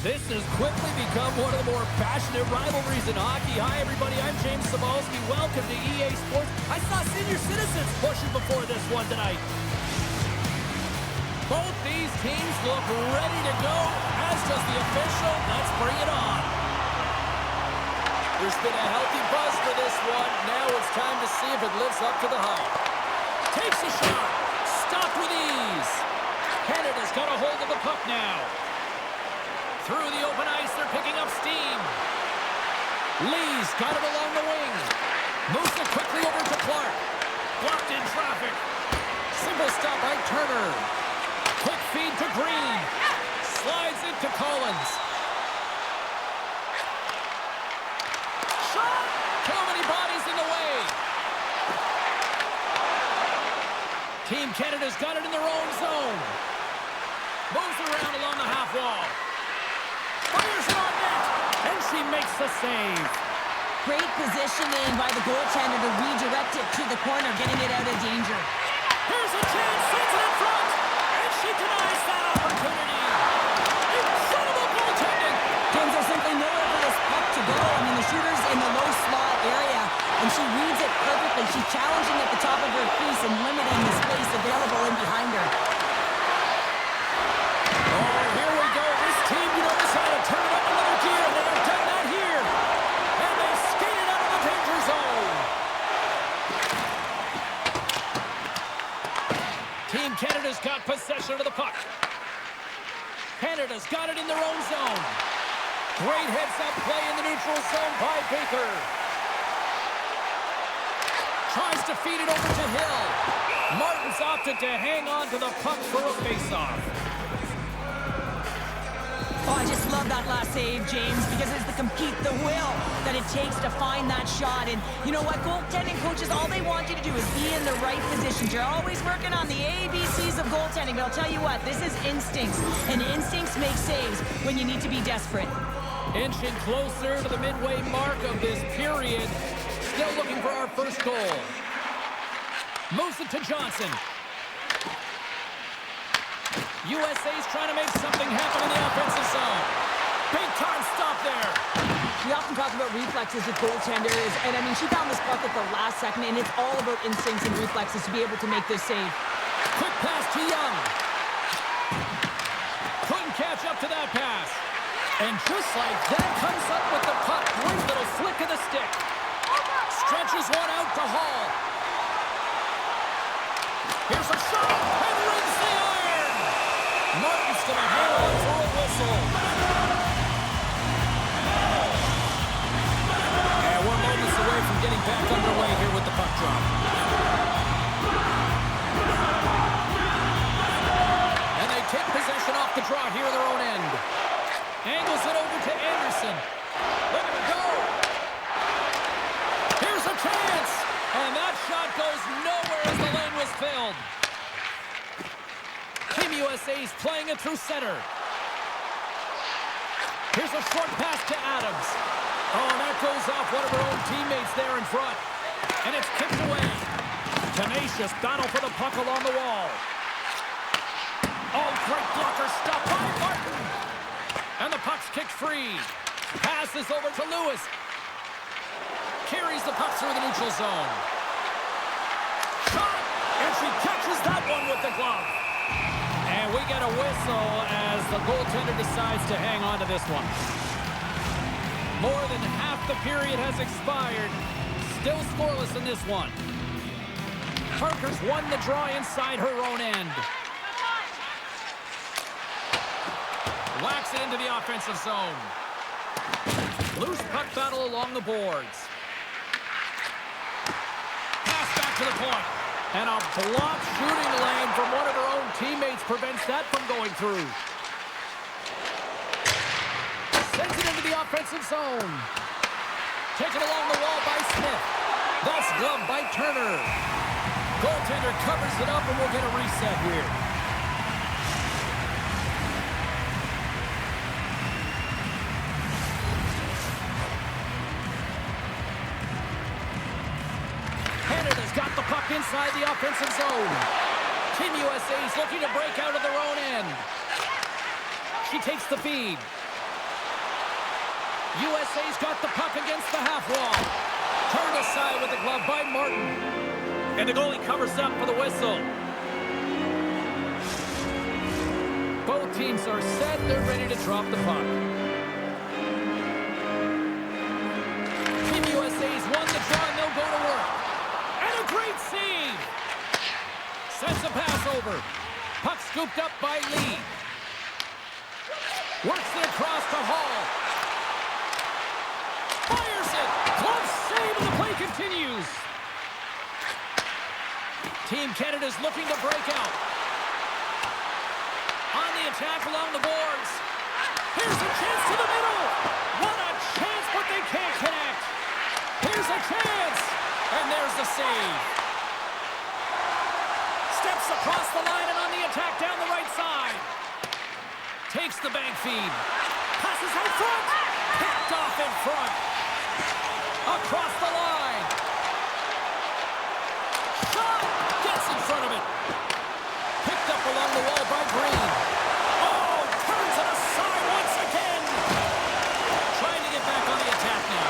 This has quickly become one of the more passionate rivalries in hockey. Hi, everybody. I'm James Cybulski. Welcome to EA Sports. I saw senior citizens pushing before this one tonight. Both these teams look ready to go, as does the official. Let's bring it on. There's been a healthy buzz for this one. Now it's time to see if it lives up to the hype. Takes a shot. Stopped with ease. Canada's got a hold of the puck now. Through the open ice, they're picking up steam. Lee's got it along the wing. Moves it quickly over to Clark. Blocked in traffic. Simple stop by Turner. Quick feed to Green. Slides it to Collins. Shot! Too many bodies in the way. Team Canada's got it in their own zone. Moves around along the half wall. Fires it on net, and she makes the save. Great positioning by the goaltender to redirect it to the corner, getting it out of danger. Here's a chance, sends it in front, and she denies that opportunity. Incredible goaltending. James, there's simply nowhere for this puck to go. I mean, the shooter's in the low slot area, and she reads it perfectly. She's challenging at the top of her crease and limiting the space available in behind her. Turn it up another gear, and they have done that here. And they've skated out of the danger zone. Team Canada's got possession of the puck. Canada's got it in their own zone. Great heads-up play in the neutral zone by Baker. Tries to feed it over to Hill. Martin's opted to hang on to the puck for a face-off. Oh, I just love that last save, James, because it's the compete, the will that it takes to find that shot. And you know what? Goaltending coaches, all they want you to do is be in the right positions. You're always working on the ABCs of goaltending, but I'll tell you what, this is instincts, and instincts make saves when you need to be desperate. Inching closer to the midway mark of this period. Still looking for our first goal. Moves it to Johnson. USA's trying to make something happen in the offensive zone. Big time stop there. We often talk about reflexes with goaltenders, and I mean, she found this puck at the last second, and it's all about instincts and reflexes to be able to make this save. Quick pass to Young. Couldn't catch up to that pass. And just like that, comes up with the puck. Great little flick of the stick. Stretches one out to Hall. Here's a shot, and rings the iron. Martin's going to hang on for a whistle. And we're moments away from getting back underway here with the puck drop. And they take possession off the draw here in their own end. Angles it over to Anderson. Let it go. Here's a chance. And that shot goes nowhere as the lane was filled. Team USA's playing it through center. Here's a short pass to Adams. Oh, and that goes off one of her own teammates there in front. And it's kicked away. Tenacious battle for the puck along the wall. Oh, great blocker stop by Martin. And the puck's kicked free. Passes over to Lewis. Carries the puck through the neutral zone. Shot! And she catches that one with the glove. And we get a whistle as the goaltender decides to hang on to this one. More than half the period has expired. Still scoreless in this one. Parker's won the draw inside her own end. Whacks it into the offensive zone. Loose puck battle along the boards. Pass back to the point. And a blocked shooting lane from one of her own teammates prevents that from going through. Sends it into the offensive zone. Taken along the wall by Smith. That's gloved by Turner. Goaltender covers it up, and we'll get a reset here. Canada's got the puck inside the offensive zone. Team USA is looking to break out of their own end. She takes the feed. USA's got the puck against the half wall. Turned aside with the glove by Martin. And the goalie covers up for the whistle. Both teams are set. They're ready to drop the puck. Team USA's won the draw, and they'll go to work. And a great save. Sends a pass over. Puck scooped up by Lee. Works it across to Hall. Fires it. Glove save, and the play continues. Team Canada's looking to break out. On the attack along the boards. Here's a chance to the middle. What a chance, but they can't connect. Here's a chance. And there's the save. Steps across the line and on the attack down the right side. Takes the bank feed. Passes out front. Picked off in front. Across the line. Shot. Gets in front of it. Picked up along the wall by Green. Oh, turns it aside once again. Trying to get back on the attack now.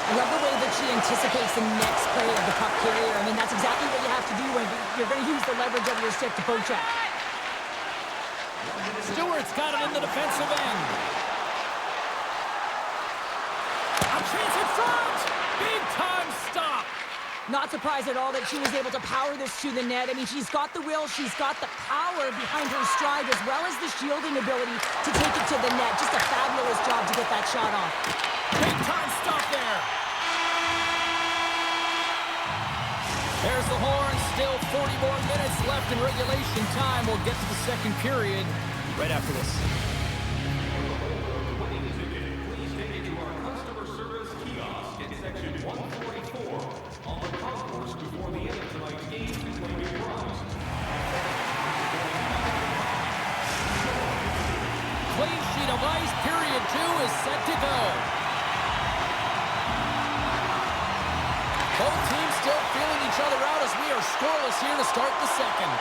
I love the way that she anticipates the next play of the puck carrier. I mean, that's exactly what you have to do when you're going to use the leverage of your stick to poke check. Stewart's got it in the defensive end. A chance in front. Big time stop. Not surprised at all that she was able to power this to the net. I mean, she's got the will, she's got the power behind her stride, as well as the shielding ability to take it to the net. Just a fabulous job to get that shot off. Big time stop there. There's the horn. Still 40 more minutes left in regulation time. We'll get to the second period right after this. Please take it to our customer service kiosk in section 144 on the concourse before the end of tonight's game to claim your prize. Clean sheet of ice. Period 2 is set to go. Both teams still feeling each other out as we are scoreless here to start the second.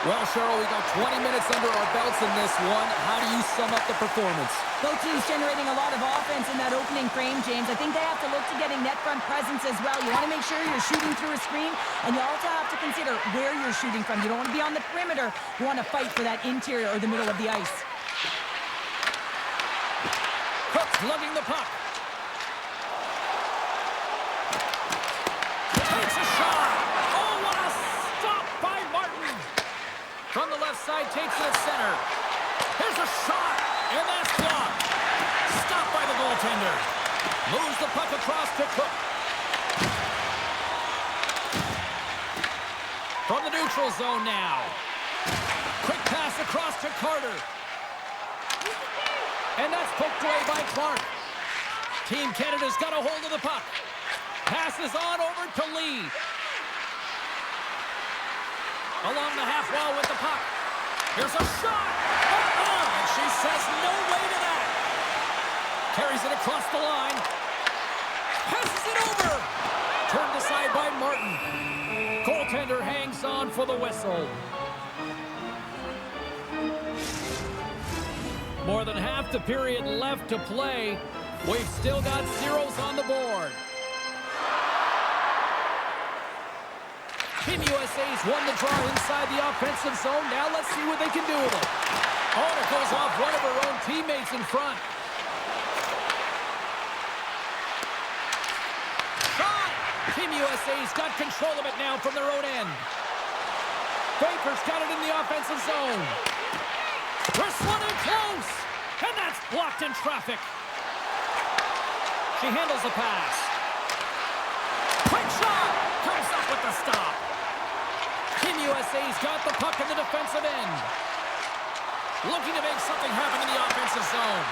Well, Cheryl, we got 20 minutes under our belts in this one. How do you sum up the performance? Both teams generating a lot of offense in that opening frame, James. I think they have to look to getting net front presence as well. You want to make sure you're shooting through a screen, and you also have to consider where you're shooting from. You don't want to be on the perimeter. You want to fight for that interior or the middle of the ice. Cook's lugging the puck. Takes a shot. Oh, what a stop by Martin. From the left side, takes it at center. Here's a shot, and that's blocked. Stopped by the goaltender. Moves the puck across to Cook. From the neutral zone now. Quick pass across to Carter. And that's poked away by Clark. Team Canada's got a hold of the puck. Passes on over to Lee. Along the half wall with the puck. Here's a shot. And she says no way to that. Carries it across the line. Passes it over. Turned aside by Martin. Goaltender hangs on for the whistle. More than half the period left to play. We've still got zeros on the board. Team USA's won the draw inside the offensive zone. Now let's see what they can do with it. Oh, and it goes off one of her own teammates in front. Shot! Team USA's got control of it now from their own end. Baker's got it in the offensive zone. Wrestling in close. And that's blocked in traffic. She handles the pass. Quick shot! Comes up with the stop. Team USA's got the puck in the defensive end. Looking to make something happen in the offensive zone.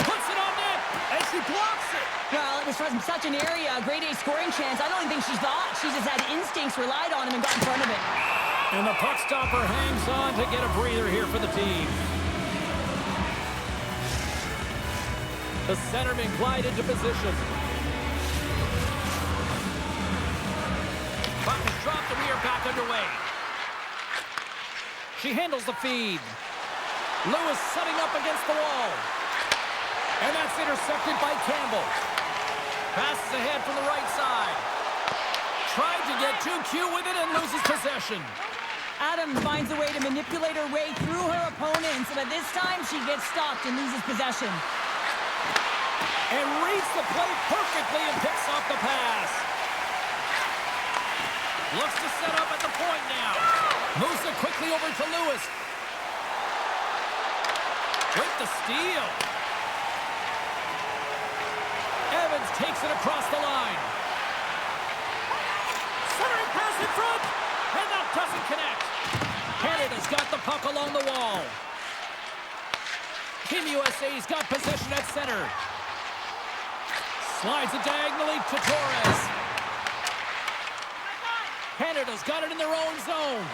Puts it on net, and she blocks it. Well, it was from such an area, a grade A scoring chance. I don't even think she thought. She just had instincts, relied on him, and got in front of it. And the puck stopper hangs on to get a breather here for the team. The centerman glide into position. Puck is dropped and we are back underway. She handles the feed. Lewis setting up against the wall. And that's intercepted by Campbell. Passes ahead from the right side. Tried to get too cute with it and loses possession. Adams finds a way to manipulate her way through her opponents, but this time she gets stopped and loses possession. And reads the play perfectly and picks off the pass. Looks to set up at the point now. Moves it quickly over to Lewis. With the steal. Evans takes it across the line. Centering pass in front. And that doesn't connect. Canada's got the puck along the wall. Team USA's got possession at center. Slides it diagonally to Torres. Canada's got it in their own zone.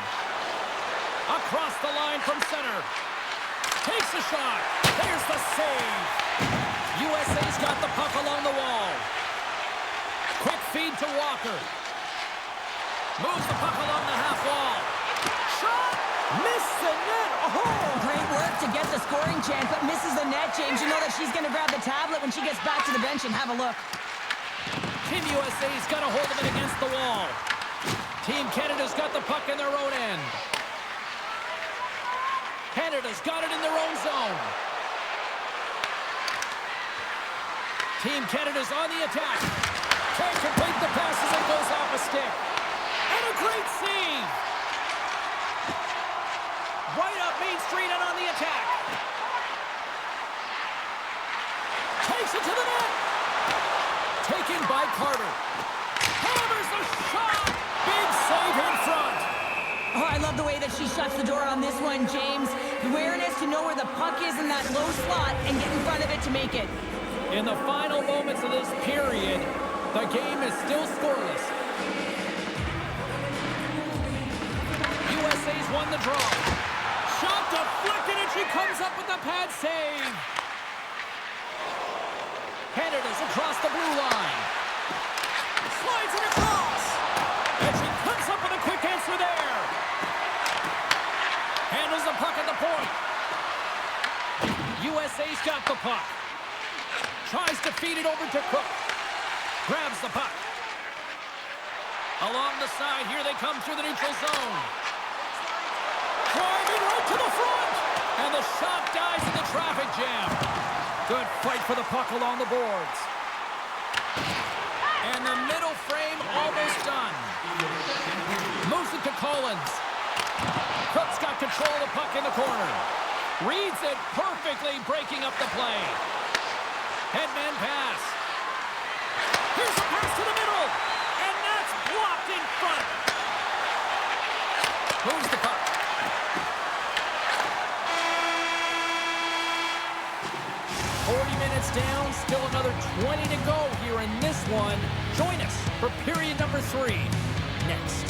Across the line from center. Takes a shot. There's the save. USA's got the puck along the wall. Quick feed to Walker. Moves the puck along the half wall. Shot! Missed the net! Oh! Great work to get the scoring chance, but misses the net, James. You know that she's going to grab the tablet when she gets back to the bench and have a look. Team USA's got a hold of it against the wall. Team Canada's got the puck in their own end. Canada's got it in their own zone. Team Canada's on the attack. Can't complete the pass as it goes off a stick. And a great save. Right up Main Street and on the attack. Takes it to the net. Taken by Carter. Hammers the shot. Big save in front. Oh, I love the way that she shuts the door on this one, James. The awareness to know where the puck is in that low slot and get in front of it to make it. In the final moments of this period, the game is still scoreless. USA's won the draw. Shot deflected and she comes up with the pad save. Canada's across the blue line. Slides it across. And she comes up with a quick answer there. Handles the puck at the point. USA's got the puck. Tries to feed it over to Cook. Grabs the puck. Along the side, here they come through the neutral zone. Driving right to the front. And the shot dies in the traffic jam. Good fight for the puck along the boards. And the middle frame almost done. Moves it to Collins. Cook's got control of the puck in the corner. Reads it perfectly, breaking up the play. Headman pass. Here's the pass to the middle. And that's blocked in front. Moves the puck. 40 minutes down, still another 20 to go here in this one. Join us for period number 3 next.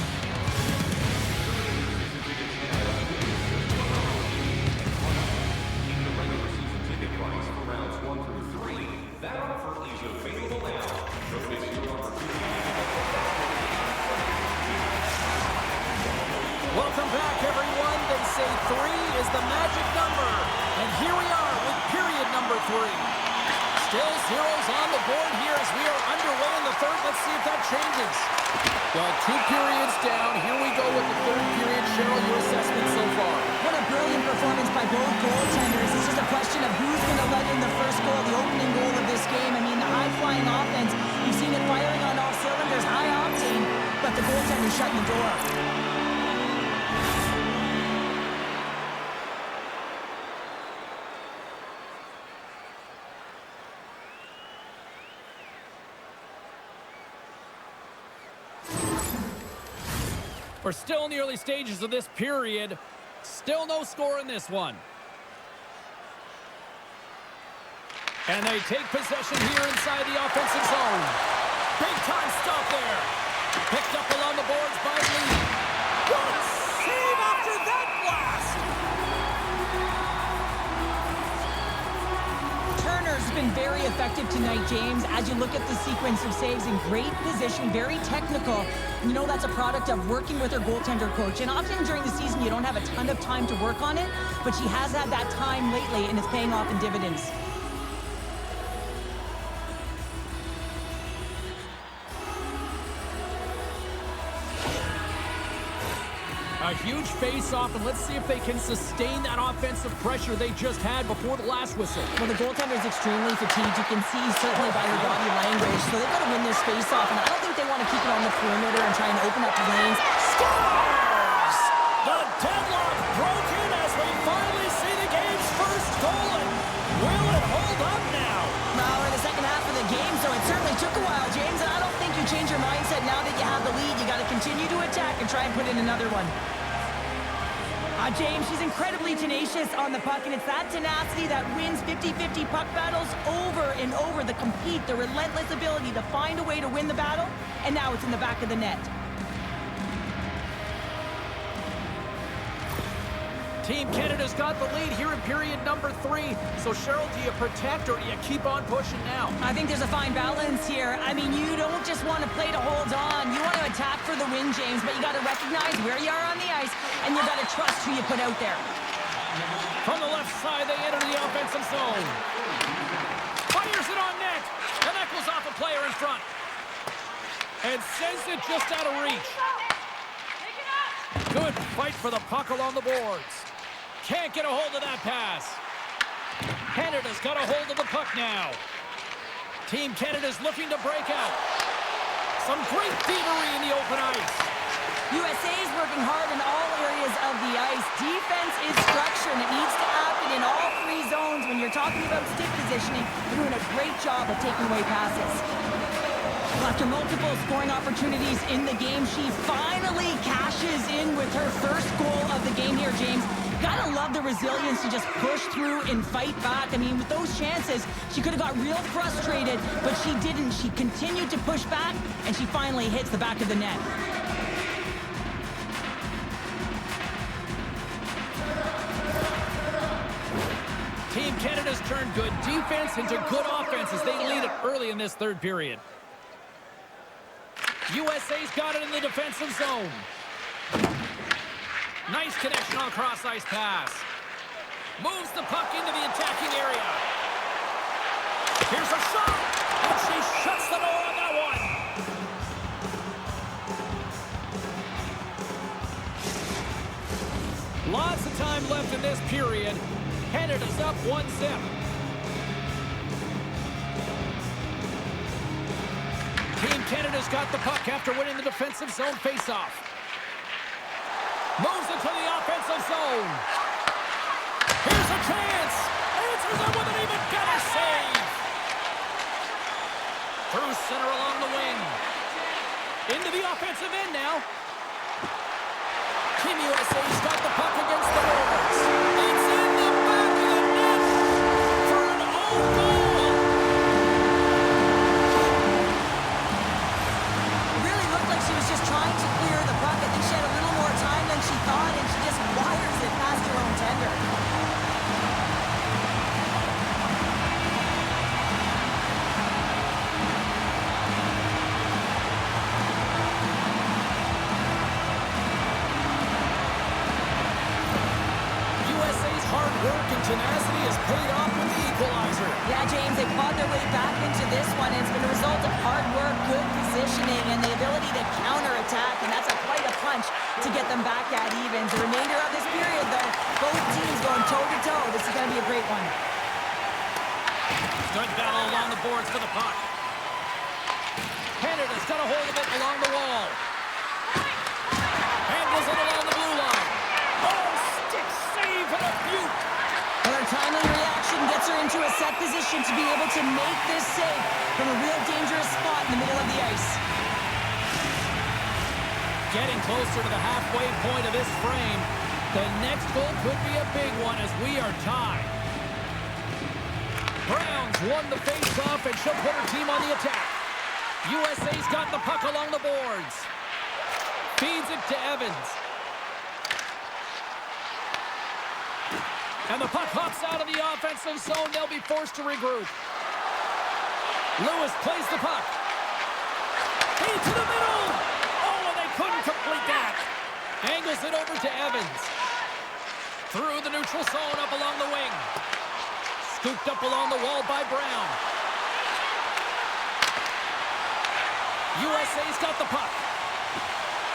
Welcome back, everyone. They say 3 is the magic number. And here we are with period number 3. Still zeros on the board here as we are underway in the third. Let's see if that changes. Well, 2 periods down. Here we go with the third period. Cheryl, your assessment so far. What a brilliant performance by both goaltenders. It's just a question of who's going to let in the first goal, the opening goal of this game. I mean, the high-flying offense, you've seen it firing on all cylinders, high octane, but the goaltender shutting the door. We're still in the early stages of this period. Still no score in this one. And they take possession here inside the offensive zone. Big time stop there. Picked up along the boards by Lee. What a save after that blast! Turner's been very effective tonight, James. As you look at the sequence of saves in great position, very technical. You know that's a product of working with her goaltender coach. And often during the season, you don't have a ton of time to work on it, but she has had that time lately, and it's paying off in dividends. A huge face-off, and let's see if they can sustain that offensive pressure they just had before the last whistle. Well, the goaltender is extremely fatigued. You can see certainly by her body language. So they've got to win this face-off, and I don't think they want to keep it on the perimeter and try and open up the lanes. Scores! The deadlock broken as we finally see the game's first goal. And will it hold up now? Now we're in the second half of the game, so it certainly took a while, James. And I don't think you change your mindset now that you have the lead. You got to continue to attack and try and put in another one. James, she's incredibly tenacious on the puck, and it's that tenacity that wins 50-50 puck battles over and over. The compete, the relentless ability to find a way to win the battle, and now it's in the back of the net. Team Canada's got the lead here in period number 3. So, Cheryl, do you protect or do you keep on pushing now? I think there's a fine balance here. I mean, you don't just want to play to hold on. You want to attack for the win, James, but you got to recognize where you are on the ice, and you got to trust who you put out there. From the left side, they enter the offensive zone. Fires it on net, and that goes off a player in front. And sends it just out of reach. Good fight for the puck along the boards. Can't get a hold of that pass. Canada's got a hold of the puck now. Team Canada's looking to break out. Some great thievery in the open ice. USA's working hard in all areas of the ice. Defense is structure, and it needs to happen in all 3 zones. When you're talking about stick positioning, you're doing a great job of taking away passes. After multiple scoring opportunities in the game, she finally cashes in with her first goal of the game here, James. Gotta love the resilience to just push through and fight back. I mean, with those chances, she could have got real frustrated, but she didn't. She continued to push back, and she finally hits the back of the net. Team Canada's turned good defense into good offense as they lead it early in this third period. USA's got it in the defensive zone. Nice connection on a cross-ice pass. Moves the puck into the attacking area. Here's a shot, and she shuts the door on that one. Lots of time left in this period. Canada's up 1-0. Team Canada's got the puck after winning the defensive zone faceoff. Moves it to the offensive zone. Here's a chance. Answers it with an even better save. Through center along the wing. Into the offensive end now. Team USA's got the puck against the boards. It's in the back of the net for an own goal. It really looked like she was just trying to clear the puck. I think she had a little more time than she thought, and she just wires it past her own tender. USA's hard work and tenacity has paid off with the equalizer. Yeah, James, they clawed their way back into this one. It's been a result of hard work, good positioning, and the ability to counterattack, and that's quite a punch to get them back at even. The remainder of this period, though, both teams going toe-to-toe. This is going to be a great one. Good battle along the boards for the puck. Canada's got a hold of it along the wall. Handles it along the blue line. Oh, stick save and a beaut. Well, her timely reaction gets her into a set position to be able to make this save from a real dangerous spot in the middle of the ice. Getting closer to the halfway point of this frame. The next goal could be a big one as we are tied. Brown's won the face-off, and she'll put her team on the attack. USA's got the puck along the boards. Feeds it to Evans. And the puck hops out of the offensive zone. They'll be forced to regroup. Lewis plays the puck. Into the middle. Oh, and they couldn't complete that. Angles it over to Evans. Through the neutral zone, up along the wing. Scooped up along the wall by Brown. USA's got the puck.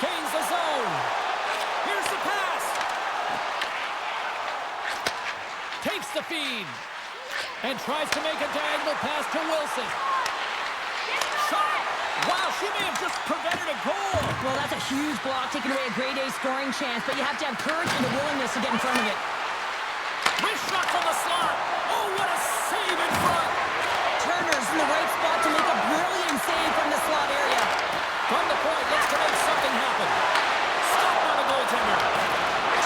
Gains the zone. Here's the Gets the feed. And tries to make a diagonal pass to Wilson. Shot. Wow, she may have just prevented a goal. Well, that's a huge block, taking away a grade A scoring chance, but you have to have courage and the willingness to get in front of it. Wrist shot from the slot. Oh, what a save in front. Turner's in the right spot to make a brilliant save from the slot area. From the point, looks to make something happen. Stopped by the goaltender.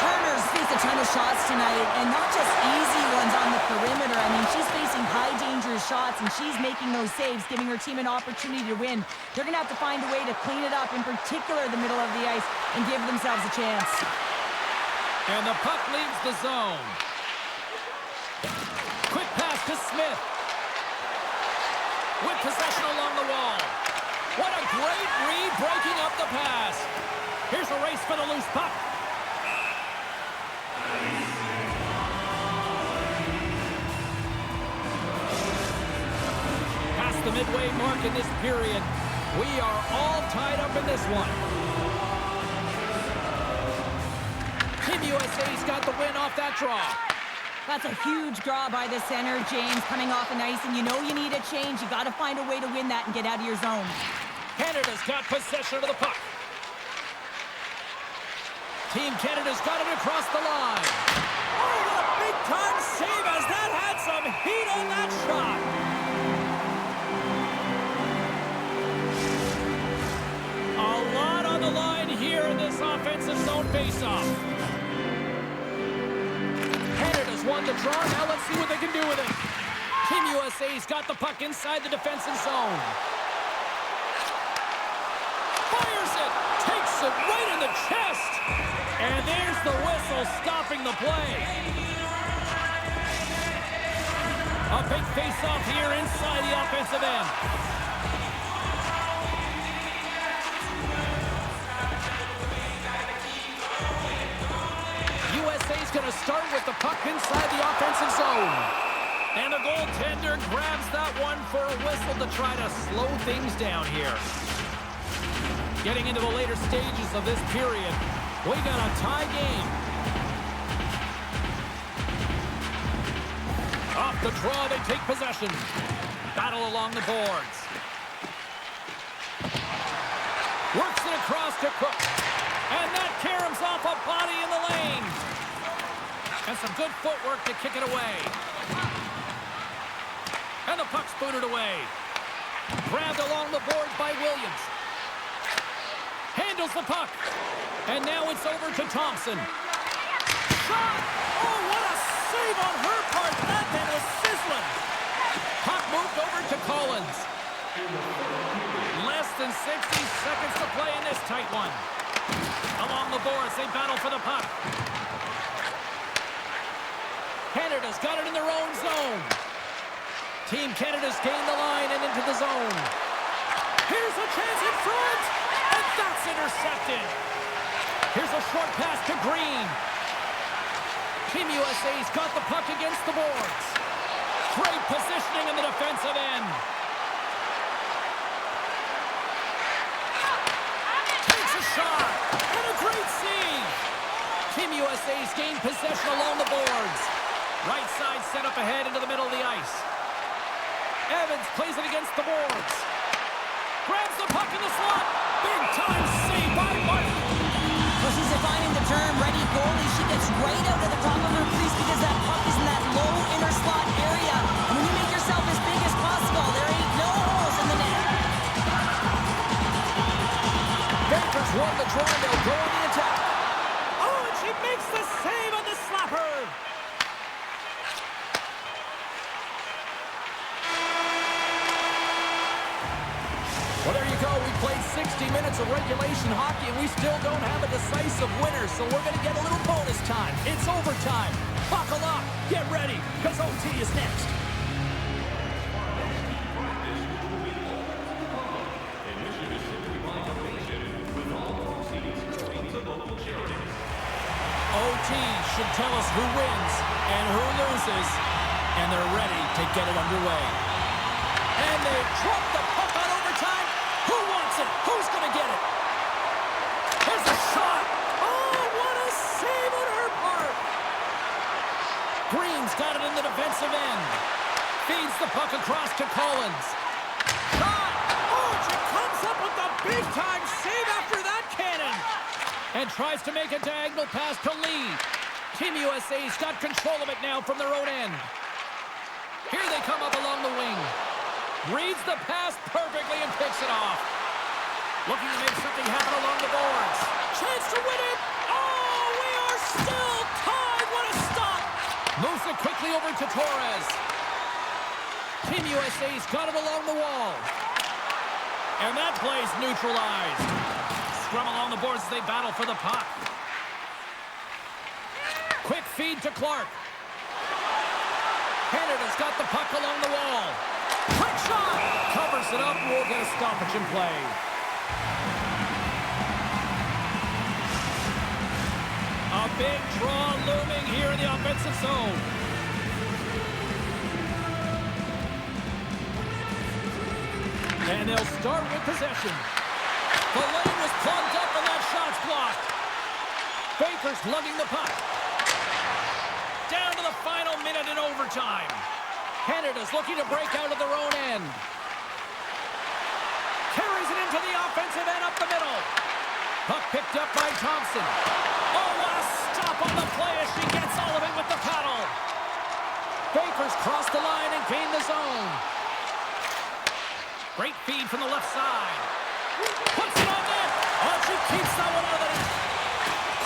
Turner's faced a ton of shots tonight, and not just easy ones on the perimeter. I mean, she's facing high dangerous shots, and she's making those saves, giving her team an opportunity to win. They're going to have to find a way to clean it up, in particular the middle of the ice, and give themselves a chance. And the puck leaves the zone. Quick pass to Smith. With possession along the wall. What a great read, breaking up the pass. Here's a race for the loose puck. Past the midway mark in this period. We are all tied up in this one. Team USA's got the win off that draw. That's a huge draw by the center, James, coming off an ice, and you know you need a change. You got to find a way to win that and get out of your zone. Canada's got possession of the puck. Team Canada's got it across the line. Oh, what a big-time save as that had some heat on that shot. A lot on the line here in this offensive zone faceoff. Canada's won the draw. Now let's see what they can do with it. Team USA's got the puck inside the defensive zone. Fires it. Takes it right in the chest. And there's the whistle stopping the play. A big face-off here inside the offensive end. USA's going to start with the puck inside the offensive zone. And the goaltender grabs that one for a whistle to try to slow things down here. Getting into the later stages of this period, we got a tie game. Off the draw, they take possession. Battle along the boards. Works it across to Cook. And that caroms off a body in the lane. And some good footwork to kick it away. And the puck's booted away. Grabbed along the boards by Williams. Handles the puck. And now it's over to Thompson. Shot! Oh, what a save on her part. That thing was sizzling. Puck moved over to Collins. Less than 60 seconds to play in this tight one. Along the boards, they battle for the puck. Canada's got it in their own zone. Team Canada's gained the line and into the zone. Here's a chance in front. And that's intercepted. Here's a short pass to Green. Team USA's got the puck against the boards. Great positioning in the defensive end. Takes a shot. And a great save. Team USA's gained possession along the boards. Right side set up ahead into the middle of the ice. Evans plays it against the boards. Grabs the puck in the slot. Big time save by Martin. Well, she's defining the term ready goalie. She gets right out of the top of her crease because that puck is in that low inner slot area. And when you make yourself as big as possible, there ain't no holes in the net. Baker's won the draw. They'll go on the attack. Oh, and she makes the save on the slapper. Well, there you go. We played 60 minutes of regulation hockey, and we still don't have a decisive winner, so we're going to get a little bonus time. It's overtime. Buckle up. Get ready, because OT is next. OT should tell us who wins and who loses, and they're ready to get it underway. And they drop the puck on overtime. Who wants it? Who's going to get it? Here's a shot. Oh, what a save on her part. Green's He's got it in the defensive end. Feeds the puck across to Collins. Shot! Oh, she comes up with the big-time save after that cannon. And tries to make a diagonal pass to Lee. Team USA's got control of it now from their own end. Here they come up along the wing. Reads the pass perfectly and picks it off. Looking to make something happen along the boards. Chance to win it. Oh, we are still tied. What a stop. Moves it quickly over to Torres. Team USA's got it along the wall. And that play's neutralized. Scrum along the boards as they battle for the puck. Quick feed to Clark. Canada's got the puck along the wall. Quick shot! Covers it up. We'll get a stoppage in play. A big draw looming here in the offensive zone. And they'll start with possession. The lane was plugged up and that shot's blocked. Baker's lugging the puck. Down to the final minute in overtime. Canada's looking to break out of their own end. Carries it into the offensive end up the middle. Puck picked up by Thompson. Oh, what a stop on the play as she gets all of it with the paddle. Baker's crossed the line and gained the zone. Great feed from the left side. Puts it on net. Oh, she keeps that one out of the net.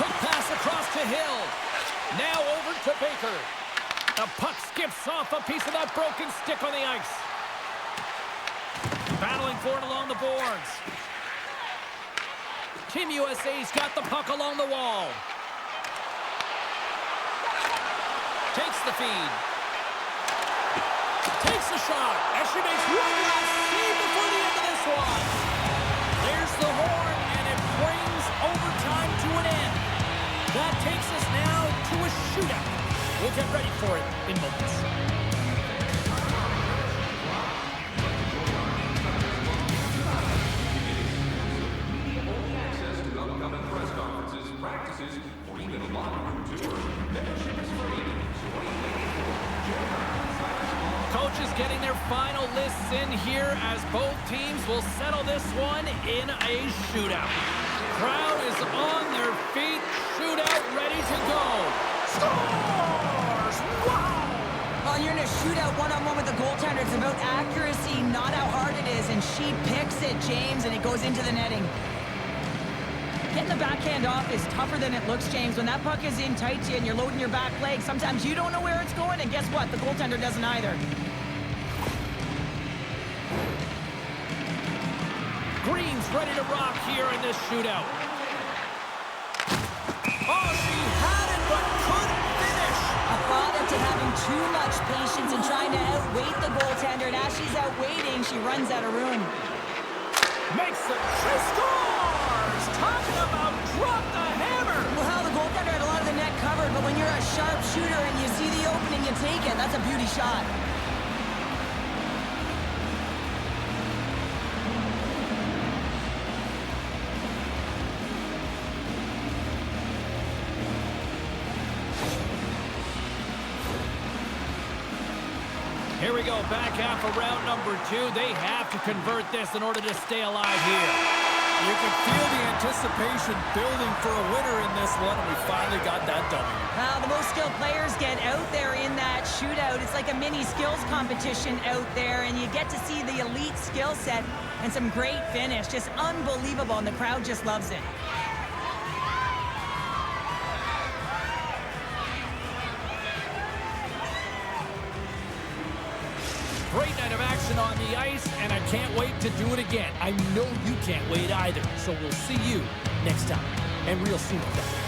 Quick pass across to Hill. Now over to Baker. The puck skips off a piece of that broken stick on the ice. Battling for it along the boards. Team USA's got the puck along the wall. Takes the feed. Takes the shot. And she makes one last save before the end of this one. There's the horn, and it brings overtime to an end. That takes us now to a shootout. We'll get ready for it in moments. Only access to upcoming press conferences, practices, or even a locker room tour. Membership is free. So what are you waiting for? Coaches getting their final lists in here as both teams will settle this one in a shootout. Crowd is on their feet. Shootout ready to go. Scores! Wow! Well, you're in a shootout one-on-one with the goaltender. It's about accuracy, not how hard it is. And she picks it, James, and it goes into the netting. Getting the backhand off is tougher than it looks, James. When that puck is in tight to you and you're loading your back leg, sometimes you don't know where it's going, and guess what? The goaltender doesn't either. Green's ready to rock here in this shootout. Oh, she had it, but couldn't finish. A product of having too much patience and trying to outweight the goaltender, and as she's outweighting, she runs out of room. Makes it. She scores! Talking about drop the hammer! Well, the goaltender had a lot of the net covered, but when you're a sharp shooter and you see the opening, you take it. That's a beauty shot. Here we go, back half of round number 2. They have to convert this in order to stay alive here. You can feel the anticipation building for a winner in this one, and we finally got that W. The most skilled players get out there in that shootout. It's like a mini skills competition out there, and you get to see the elite skill set and some great finish. Just unbelievable, and the crowd just loves it. Great night of action on the ice, and I can't wait to do it again. I know you can't wait either, so we'll see you next time, and real soon at that.